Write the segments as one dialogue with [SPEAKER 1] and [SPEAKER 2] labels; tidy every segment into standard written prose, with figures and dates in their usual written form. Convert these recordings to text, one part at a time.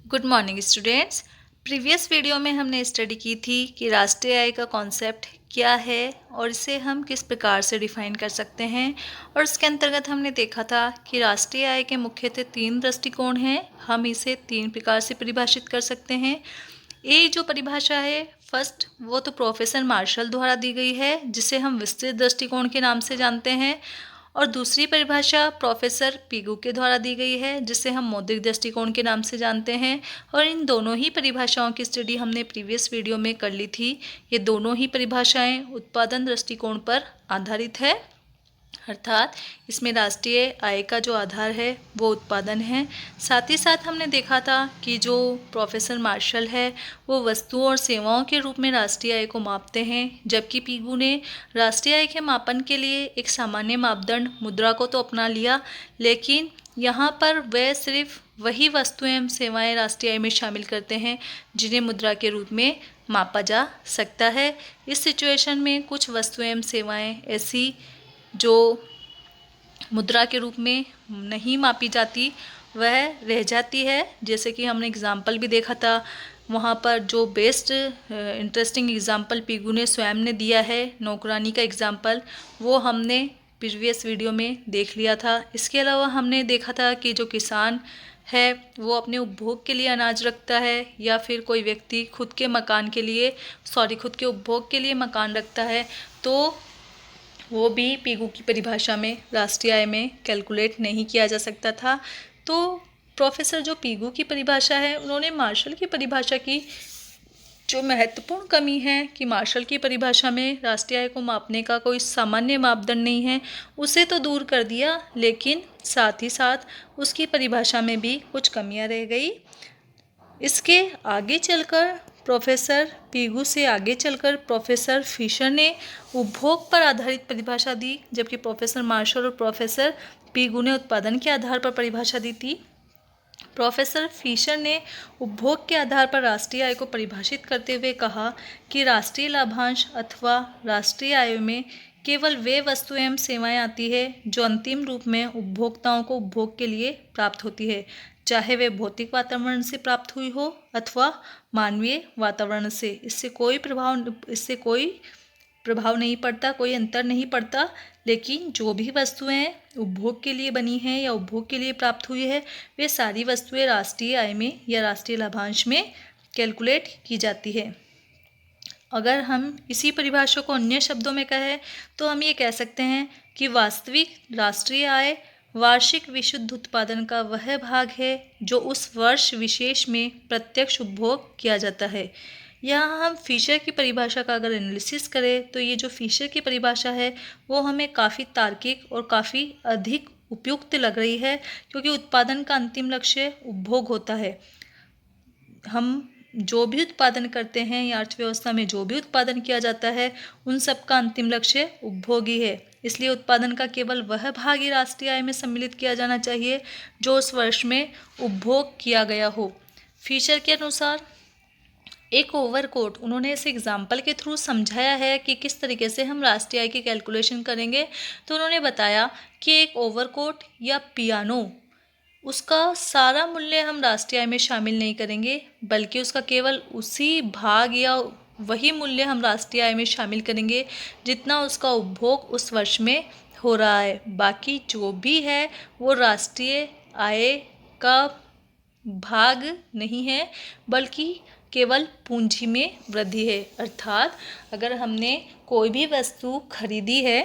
[SPEAKER 1] Good morning students. Previous video में हमने study की थी कि राष्ट्रीय आय का कॉन्सेप्ट क्या है और इसे हम किस प्रकार से डिफाइन कर सकते हैं। और इसके अंतर्गत हमने देखा था कि राष्ट्रीय आय के मुख्यतः 3 दृष्टिकोण हैं। हम इसे 3 प्रकार से परिभाषित कर सकते हैं। ये जो परिभाषा है फर्स्ट, वो तो प्रोफेसर मार्शल द्वारा दी गई है, जिसे हम विस्तृत दृष्टिकोण के नाम से जानते हैं। और दूसरी परिभाषा प्रोफेसर पीगू के द्वारा दी गई है, जिसे हम मौद्रिक दृष्टिकोण के नाम से जानते हैं। और इन दोनों ही परिभाषाओं की स्टडी हमने प्रीवियस वीडियो में कर ली थी। ये दोनों ही परिभाषाएं उत्पादन दृष्टिकोण पर आधारित है, अर्थात इसमें राष्ट्रीय आय का जो आधार है वो उत्पादन है। साथ ही साथ हमने देखा था कि जो प्रोफेसर मार्शल है वो वस्तुओं और सेवाओं के रूप में राष्ट्रीय आय को मापते हैं, जबकि पीगू ने राष्ट्रीय आय के मापन के लिए एक सामान्य मापदंड मुद्रा को तो अपना लिया, लेकिन यहाँ पर वह सिर्फ वही वस्तुएं एवं सेवाएं राष्ट्रीय आय में शामिल करते हैं जिन्हें मुद्रा के रूप में मापा जा सकता है। इस सिचुएशन में कुछ वस्तुएं एवं सेवाएं ऐसी जो मुद्रा के रूप में नहीं मापी जाती वह रह जाती है। जैसे कि हमने एग्जाम्पल भी देखा था, वहाँ पर जो बेस्ट इंटरेस्टिंग एग्जाम्पल पीगू ने स्वयं ने दिया है, नौकरानी का एग्जाम्पल, वो हमने प्रीवियस वीडियो में देख लिया था। इसके अलावा हमने देखा था कि जो किसान है वो अपने उपभोग के लिए अनाज रखता है, या फिर कोई व्यक्ति खुद के उपभोग के लिए मकान रखता है, तो वो भी पीगू की परिभाषा में राष्ट्रीय आय में कैलकुलेट नहीं किया जा सकता था। तो प्रोफेसर जो पीगू की परिभाषा है, उन्होंने मार्शल की परिभाषा की जो महत्वपूर्ण कमी है कि मार्शल की परिभाषा में राष्ट्रीय आय को मापने का कोई सामान्य मापदंड नहीं है, उसे तो दूर कर दिया, लेकिन साथ ही साथ उसकी परिभाषा में भी कुछ कमियां रह गई। इसके आगे चलकर प्रोफेसर पीगू से आगे चलकर प्रोफेसर फिशर ने उपभोग पर आधारित परिभाषा दी, जबकि प्रोफेसर मार्शल और प्रोफेसर पीगू ने उत्पादन के आधार पर परिभाषा दी थी। प्रोफेसर फिशर ने उपभोग के आधार पर राष्ट्रीय आय को परिभाषित करते हुए कहा कि राष्ट्रीय लाभांश अथवा राष्ट्रीय आय में केवल वे वस्तुएं एवं सेवाएं आती है जो अंतिम रूप में उपभोक्ताओं को उपभोग के लिए प्राप्त होती है, चाहे वे भौतिक वातावरण से प्राप्त हुई हो अथवा मानवीय वातावरण से। इससे कोई प्रभाव नहीं पड़ता, कोई अंतर नहीं पड़ता, लेकिन जो भी वस्तुएं उपभोग के लिए बनी हैं या उपभोग के लिए प्राप्त हुई है, वे सारी वस्तुएं राष्ट्रीय आय में या राष्ट्रीय लाभांश में कैलकुलेट की जाती है। अगर हम इसी परिभाषा को अन्य शब्दों में कहें तो हम ये कह सकते हैं कि वास्तविक राष्ट्रीय आय वार्षिक विशुद्ध उत्पादन का वह भाग है जो उस वर्ष विशेष में प्रत्यक्ष उपभोग किया जाता है। यहाँ हम फिशर की परिभाषा का अगर एनालिसिस करें तो ये जो फिशर की परिभाषा है वो हमें काफ़ी तार्किक और काफ़ी अधिक उपयुक्त लग रही है, क्योंकि उत्पादन का अंतिम लक्ष्य उपभोग होता है। हम जो भी उत्पादन करते हैं या अर्थव्यवस्था में जो भी उत्पादन किया जाता है, उन सब का अंतिम लक्ष्य उपभोग ही है। इसलिए उत्पादन का केवल वह भाग ही राष्ट्रीय आय में सम्मिलित किया जाना चाहिए जो उस वर्ष में उपभोग किया गया हो। फिशर के अनुसार एक ओवरकोट, उन्होंने इस एग्जाम्पल के थ्रू समझाया है कि किस तरीके से हम राष्ट्रीय आय की कैलकुलेशन करेंगे। तो उन्होंने बताया कि एक ओवरकोट या पियानो, उसका सारा मूल्य हम राष्ट्रीय आय में शामिल नहीं करेंगे, बल्कि उसका केवल उसी भाग या वही मूल्य हम राष्ट्रीय आय में शामिल करेंगे जितना उसका उपभोग उस वर्ष में हो रहा है। बाकी जो भी है वो राष्ट्रीय आय का भाग नहीं है, बल्कि केवल पूंजी में वृद्धि है। अर्थात अगर हमने कोई भी वस्तु खरीदी है,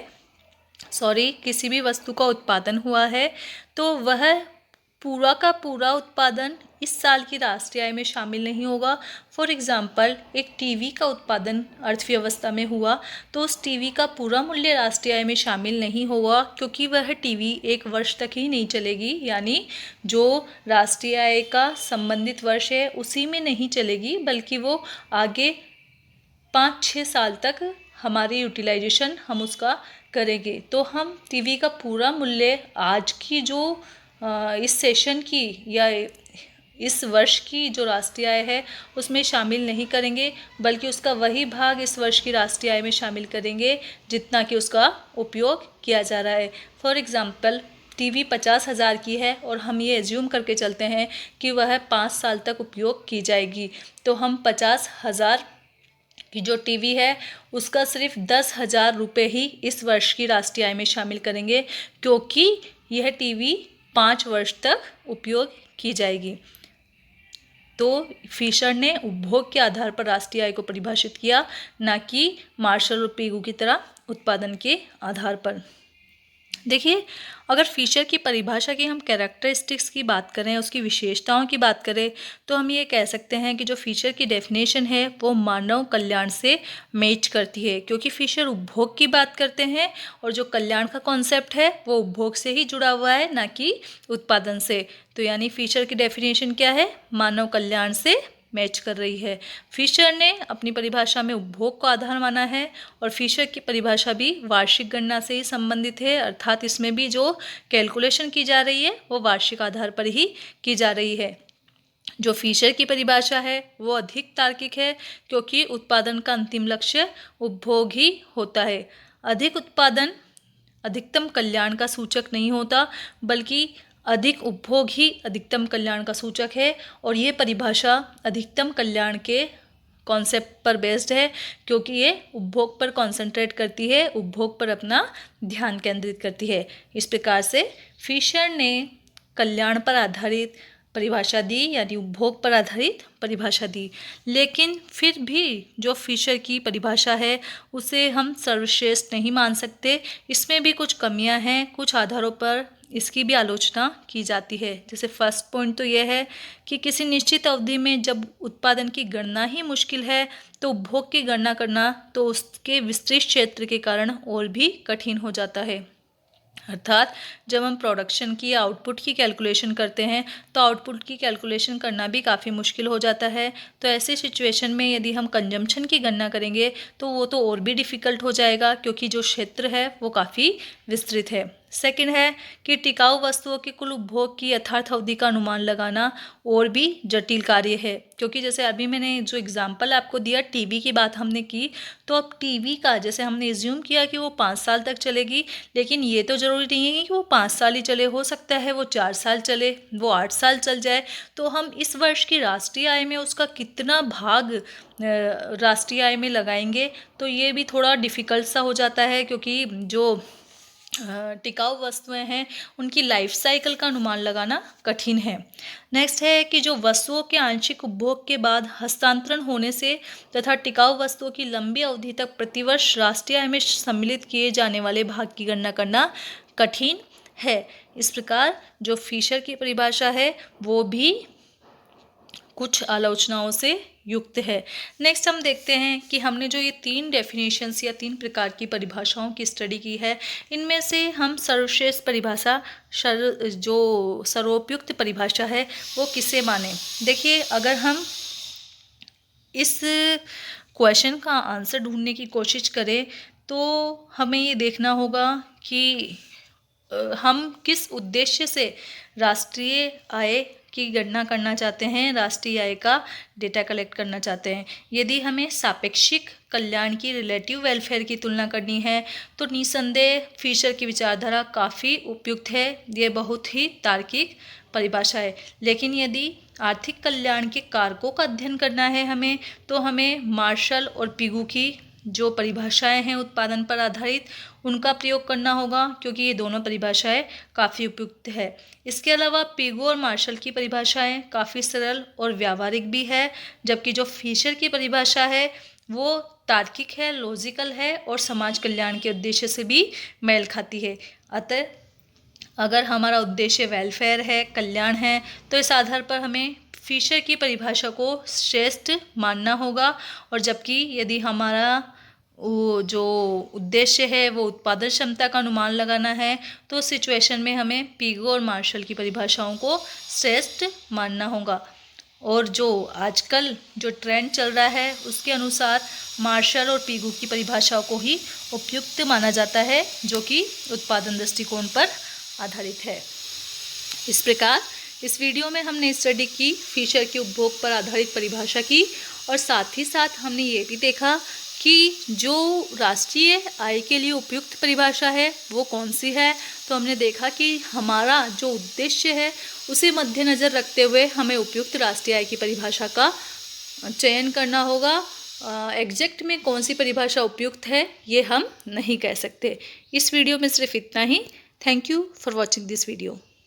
[SPEAKER 1] किसी भी वस्तु का उत्पादन हुआ है, तो वह पूरा का पूरा उत्पादन इस साल की राष्ट्रीय आय में शामिल नहीं होगा। फॉर एग्जांपल, एक टीवी का उत्पादन अर्थव्यवस्था में हुआ तो उस टीवी का पूरा मूल्य राष्ट्रीय आय में शामिल नहीं होगा, क्योंकि वह टीवी 1 वर्ष तक ही नहीं चलेगी, यानी जो राष्ट्रीय आय का संबंधित वर्ष है उसी में नहीं चलेगी, बल्कि वो आगे 5-6 साल तक हमारी यूटिलाइजेशन हम उसका करेंगे। तो हम टीवी का पूरा मूल्य आज की जो इस सेशन की या इस वर्ष की जो राष्ट्रीय आय है उसमें शामिल नहीं करेंगे, बल्कि उसका वही भाग इस वर्ष की राष्ट्रीय आय में शामिल करेंगे जितना कि उसका उपयोग किया जा रहा है। फॉर एग्जांपल, टीवी 50,000 की है और हम ये एज्यूम करके चलते हैं कि वह 5 साल तक उपयोग की जाएगी, तो हम 50,000 की जो टीवी है उसका सिर्फ 10,000 रुपये ही इस वर्ष की राष्ट्रीय आय में शामिल करेंगे, क्योंकि यह टीवी 5 वर्ष तक उपयोग की जाएगी। तो फिशर ने उपभोग के आधार पर राष्ट्रीय आय को परिभाषित किया, ना कि मार्शल और पिगू की तरह उत्पादन के आधार पर। देखिए, अगर फिशर की परिभाषा की हम कैरेक्टरिस्टिक्स की बात करें, उसकी विशेषताओं की बात करें, तो हम ये कह सकते हैं कि जो फिशर की डेफिनेशन है वो मानव कल्याण से मैच करती है, क्योंकि फिशर उपभोग की बात करते हैं और जो कल्याण का कॉन्सेप्ट है वो उपभोग से ही जुड़ा हुआ है, ना कि उत्पादन से। तो यानी फिशर की डेफिनेशन क्या है? मानव कल्याण से मैच कर रही है। फिशर ने अपनी परिभाषा में उपभोग को आधार माना है और फिशर की परिभाषा भी वार्षिक गणना से ही संबंधित है, अर्थात इसमें भी जो कैलकुलेशन की जा रही है वो वार्षिक आधार पर ही की जा रही है। जो फिशर की परिभाषा है वो अधिक तार्किक है, क्योंकि उत्पादन का अंतिम लक्ष्य उपभोग ही होता है। अधिक उत्पादन अधिकतम कल्याण का सूचक नहीं होता, बल्कि अधिक उपभोग ही अधिकतम कल्याण का सूचक है। और ये परिभाषा अधिकतम कल्याण के कॉन्सेप्ट पर बेस्ड है, क्योंकि ये उपभोग पर कॉन्सेंट्रेट करती है, उपभोग पर अपना ध्यान केंद्रित करती है। इस प्रकार से फिशर ने कल्याण पर आधारित परिभाषा दी, यानी उपभोग पर आधारित परिभाषा दी। लेकिन फिर भी जो फिशर की परिभाषा है उसे हम सर्वश्रेष्ठ नहीं मान सकते, इसमें भी कुछ कमियां हैं, कुछ आधारों पर इसकी भी आलोचना की जाती है। जैसे फर्स्ट पॉइंट तो यह है कि किसी निश्चित अवधि में जब उत्पादन की गणना ही मुश्किल है, तो उपभोग की गणना करना तो उसके विस्तृत क्षेत्र के कारण और भी कठिन हो जाता है। अर्थात जब हम प्रोडक्शन की या आउटपुट की कैलकुलेशन करते हैं तो आउटपुट की कैलकुलेशन करना भी काफ़ी मुश्किल हो जाता है। तो ऐसे सिचुएशन में यदि हम कंजम्पशन की गणना करेंगे तो वो तो और भी डिफ़िकल्ट हो जाएगा, क्योंकि जो क्षेत्र है वो काफ़ी विस्तृत है। सेकंड है कि टिकाऊ वस्तुओं के कुल उपभोग की यथार्थ अवधि का अनुमान लगाना और भी जटिल कार्य है, क्योंकि जैसे अभी मैंने जो एग्जांपल आपको दिया, टीवी की बात हमने की, तो अब टीवी का जैसे हमने एज्यूम किया कि वो 5 साल तक चलेगी, लेकिन ये तो ज़रूरी नहीं है कि वो 5 साल ही चले, हो सकता है वो 4 साल चले, वो 8 साल चल जाए। तो हम इस वर्ष की राष्ट्रीय आय में उसका कितना भाग राष्ट्रीय आय में लगाएंगे, तो ये भी थोड़ा डिफ़िकल्ट सा हो जाता है, क्योंकि जो टिकाऊ वस्तुएं हैं उनकी लाइफ साइकिल का अनुमान लगाना कठिन है। नेक्स्ट है कि जो वस्तुओं के आंशिक उपभोग के बाद हस्तांतरण होने से तथा टिकाऊ वस्तुओं की लंबी अवधि तक प्रतिवर्ष राष्ट्रीय आय में सम्मिलित किए जाने वाले भाग की गणना करना कठिन है। इस प्रकार जो फिशर की परिभाषा है वो भी कुछ आलोचनाओं से युक्त है। नेक्स्ट हम देखते हैं कि हमने जो ये 3 डेफिनेशंस या 3 प्रकार की परिभाषाओं की स्टडी की है, इनमें से हम सर्वश्रेष्ठ परिभाषा जो सर्वोपयुक्त परिभाषा है वो किसे माने। देखिए, अगर हम इस क्वेश्चन का आंसर ढूंढने की कोशिश करें तो हमें ये देखना होगा कि हम किस उद्देश्य से राष्ट्रीय आय की गणना करना चाहते हैं, राष्ट्रीय आय का डेटा कलेक्ट करना चाहते हैं। यदि हमें सापेक्षिक कल्याण की रिलेटिव वेलफेयर की तुलना करनी है तो निसंदेह फिशर की विचारधारा काफ़ी उपयुक्त है, ये बहुत ही तार्किक परिभाषा है। लेकिन यदि आर्थिक कल्याण के कारकों का अध्ययन करना है हमें, तो हमें मार्शल और पिगू की जो परिभाषाएं हैं उत्पादन पर आधारित, उनका प्रयोग करना होगा, क्योंकि ये दोनों परिभाषाएं काफ़ी उपयुक्त है। इसके अलावा पिगू और मार्शल की परिभाषाएं काफ़ी सरल और व्यावहारिक भी है, जबकि जो फिशर की परिभाषा है वो तार्किक है, लॉजिकल है और समाज कल्याण के उद्देश्य से भी मेल खाती है। अतः अगर हमारा उद्देश्य वेलफेयर है, कल्याण है, तो इस आधार पर हमें फिशर की परिभाषा को श्रेष्ठ मानना होगा। और जबकि यदि हमारा वो जो उद्देश्य है वो उत्पादन क्षमता का अनुमान लगाना है, तो उस सिचुएशन में हमें पिगू और मार्शल की परिभाषाओं को श्रेष्ठ मानना होगा। और जो आजकल जो ट्रेंड चल रहा है उसके अनुसार मार्शल और पिगू की परिभाषाओं को ही उपयुक्त माना जाता है, जो कि उत्पादन दृष्टिकोण पर आधारित है। इस प्रकार इस वीडियो में हमने स्टडी की फिशर के उपभोग पर आधारित परिभाषा की, और साथ ही साथ हमने ये भी देखा कि जो राष्ट्रीय आय के लिए उपयुक्त परिभाषा है वो कौन सी है। तो हमने देखा कि हमारा जो उद्देश्य है उसे मद्देनज़र रखते हुए हमें उपयुक्त राष्ट्रीय आय की परिभाषा का चयन करना होगा। एग्जैक्ट में कौन सी परिभाषा उपयुक्त है ये हम नहीं कह सकते। इस वीडियो में सिर्फ इतना ही। Thank you for watching this video.